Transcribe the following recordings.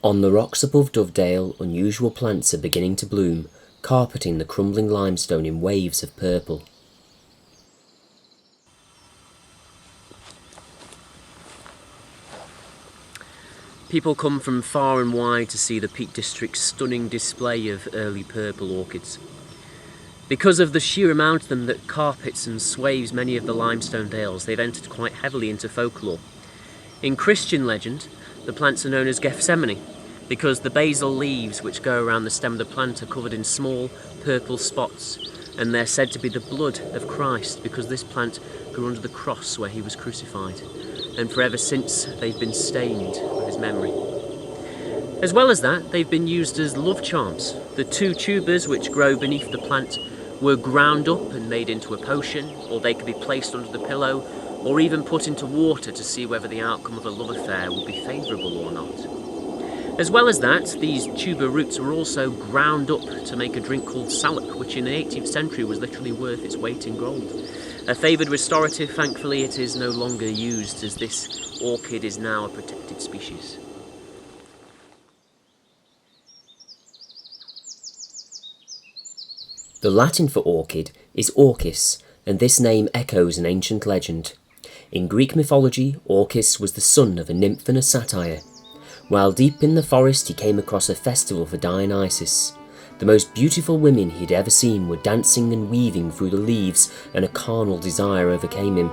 On the rocks above Dovedale, unusual plants are beginning to bloom, carpeting the crumbling limestone in waves of purple. People come from far and wide to see the Peak District's stunning display of early purple orchids. Because of the sheer amount of them that carpets and sways many of the limestone dales, they've entered quite heavily into folklore. In Christian legend, the plants are known as Gethsemane, because the basal leaves which go around the stem of the plant are covered in small purple spots, and they're said to be the blood of Christ because this plant grew under the cross where he was crucified, and forever since they've been stained with his memory. As well as that, they've been used as love charms. The 2 tubers which grow beneath the plant were ground up and made into a potion, or they could be placed under the pillow, or even put into water to see whether the outcome of a love affair would be favourable or not. As well as that, these tuber roots were also ground up to make a drink called salak, which in the 18th century was literally worth its weight in gold. A favoured restorative, thankfully it is no longer used, as this orchid is now a protected species. The Latin for orchid is orchis, and this name echoes an ancient legend. In Greek mythology, Orchis was the son of a nymph and a satyr. While deep in the forest, he came across a festival for Dionysus. The most beautiful women he'd ever seen were dancing and weaving through the leaves, and a carnal desire overcame him.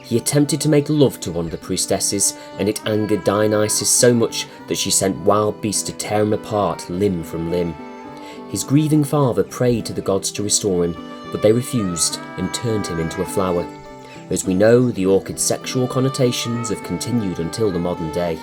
He attempted to make love to one of the priestesses, and it angered Dionysus so much that she sent wild beasts to tear him apart limb from limb. His grieving father prayed to the gods to restore him, but they refused and turned him into a flower. As we know, the orchid's sexual connotations have continued until the modern day.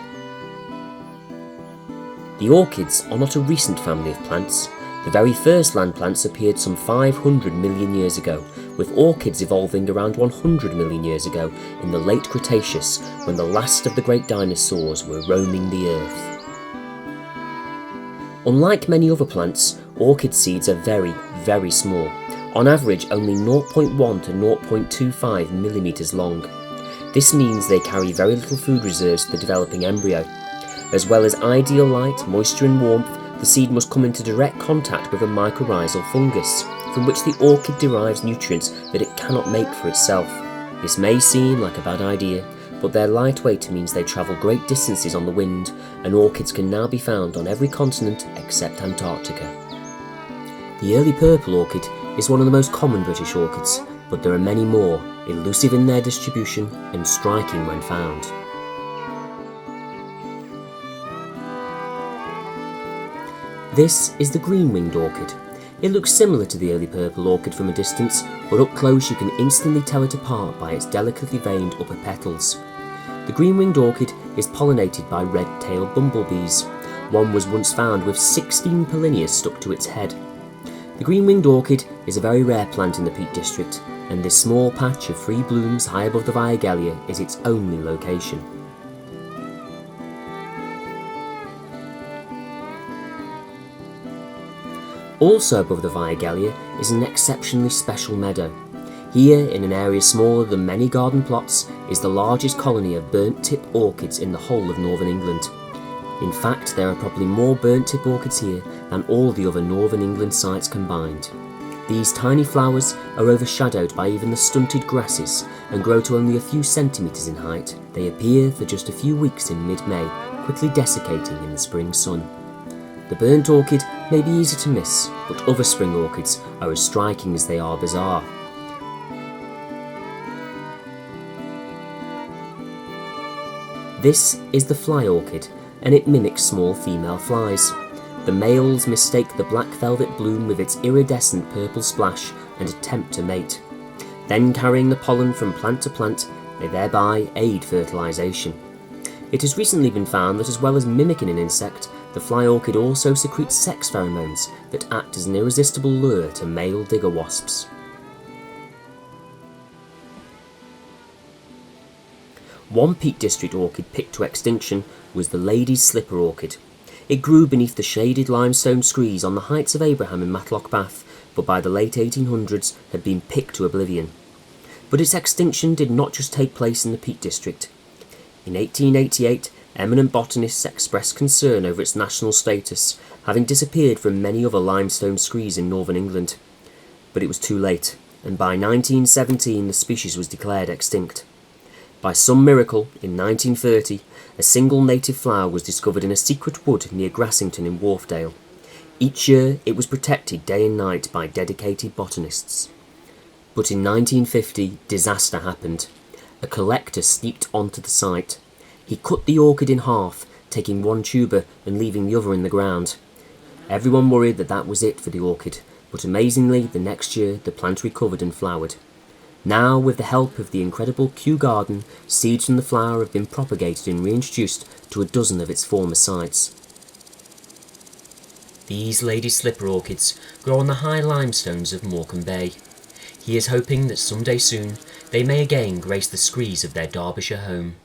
The orchids are not a recent family of plants. The very first land plants appeared some 500 million years ago, with orchids evolving around 100 million years ago in the late Cretaceous, when the last of the great dinosaurs were roaming the earth. Unlike many other plants, orchid seeds are very, very small, on average only 0.1 to 0.25 millimeters long. This means they carry very little food reserves to the developing embryo. As well as ideal light, moisture and warmth, the seed must come into direct contact with a mycorrhizal fungus, from which the orchid derives nutrients that it cannot make for itself. This may seem like a bad idea, but their lightweight means they travel great distances on the wind, and orchids can now be found on every continent except Antarctica. The early purple orchid is one of the most common British orchids, but there are many more, elusive in their distribution and striking when found. This is the green-winged orchid. It looks similar to the early purple orchid from a distance, but up close you can instantly tell it apart by its delicately veined upper petals. The green-winged orchid is pollinated by red-tailed bumblebees. One was once found with 16 pollinia stuck to its head. The green-winged orchid is a very rare plant in the Peak District, and this small patch of free blooms high above the Viagalia is its only location. Also above the Viagalia is an exceptionally special meadow. Here, in an area smaller than many garden plots, is the largest colony of burnt-tip orchids in the whole of northern England. In fact, there are probably more burnt-tip orchids here than all the other northern England sites combined. These tiny flowers are overshadowed by even the stunted grasses and grow to only a few centimetres in height. They appear for just a few weeks in mid-May, quickly desiccating in the spring sun. The burnt orchid may be easy to miss, but other spring orchids are as striking as they are bizarre. This is the fly orchid, and it mimics small female flies. The males mistake the black velvet bloom with its iridescent purple splash and attempt to mate. Then carrying the pollen from plant to plant, they thereby aid fertilisation. It has recently been found that as well as mimicking an insect, the fly orchid also secretes sex pheromones that act as an irresistible lure to male digger wasps. One Peak District orchid picked to extinction was the lady's slipper orchid. It grew beneath the shaded limestone screes on the heights of Abraham in Matlock Bath, but by the late 1800s had been picked to oblivion. But its extinction did not just take place in the Peak District. In 1888, Eminent botanists expressed concern over its national status, having disappeared from many other limestone screes in northern England. But it was too late, and by 1917 the species was declared extinct. By some miracle, in 1930, a single native flower was discovered in a secret wood near Grassington in Wharfdale. Each year it was protected day and night by dedicated botanists. But in 1950, disaster happened. A collector sneaked onto the site. He cut the orchid in half, taking one tuber and leaving the other in the ground. Everyone worried that that was it for the orchid, but amazingly, the next year the plant recovered and flowered. Now, with the help of the incredible Kew Garden, seeds from the flower have been propagated and reintroduced to a dozen of its former sites. These lady slipper orchids grow on the high limestones of Morecambe Bay. He is hoping that someday soon they may again grace the screes of their Derbyshire home.